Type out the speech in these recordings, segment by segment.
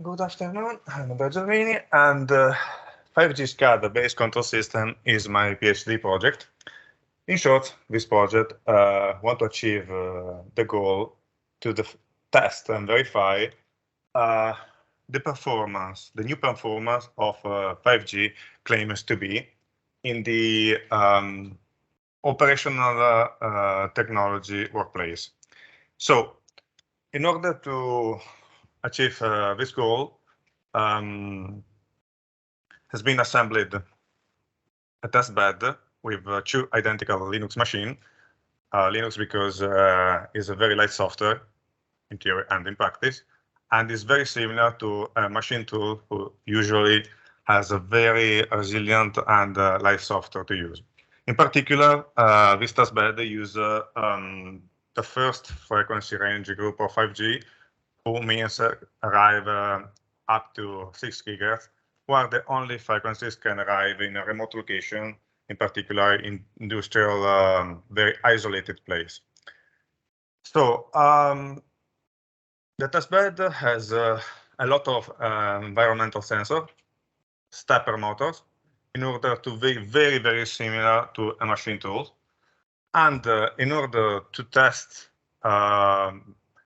Good afternoon, I'm Andrea Gelmini, and 5G Scada based control system is my PhD project. In short, this project want to achieve the goal to test and verify the performance, the new performance of 5G claims to be in the operational technology workplace. So, in order to achieve this goal, has been assembled a test bed with two identical Linux machines. Linux because is a very light software in theory and in practice, and is very similar to a machine tool who usually has a very resilient and light software to use. In particular, this test bed uses the first frequency range group of 5G, who means arrive up to 6 GHz, where the only frequencies can arrive in a remote location, in particular in industrial, very isolated place. So the testbed has a lot of environmental sensors, stepper motors, in order to be very, very similar to a machine tool. And in order to test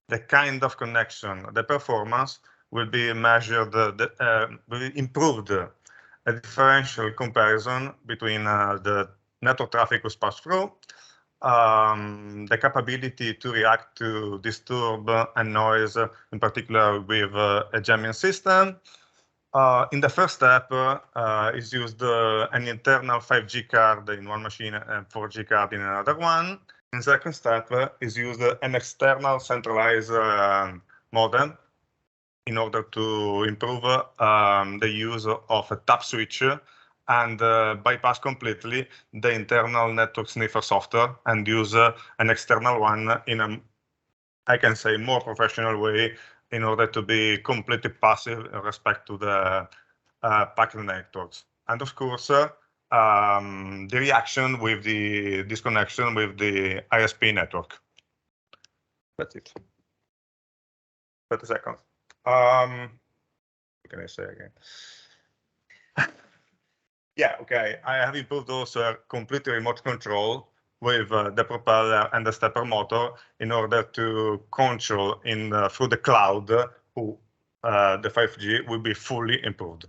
the kind of connection, the performance will be measured, will be improved a differential comparison between the network traffic who's passed through, the capability to react to disturb and noise, in particular with a jamming system. In the first step, is used an internal 5G card in one machine and 4G card in another one. In the second step, is used an external centralized modem in order to improve the use of a tap switch and bypass completely the internal network sniffer software and use an external one in a, I can say, more professional way in order to be completely passive in respect to the packet networks. And of course, the reaction with the disconnection with the ISP network. That's it. 30 seconds. What can I say again? Yeah, okay. I have improved also completely remote control with the propeller and the stepper motor in order to control in through the cloud the 5G will be fully improved.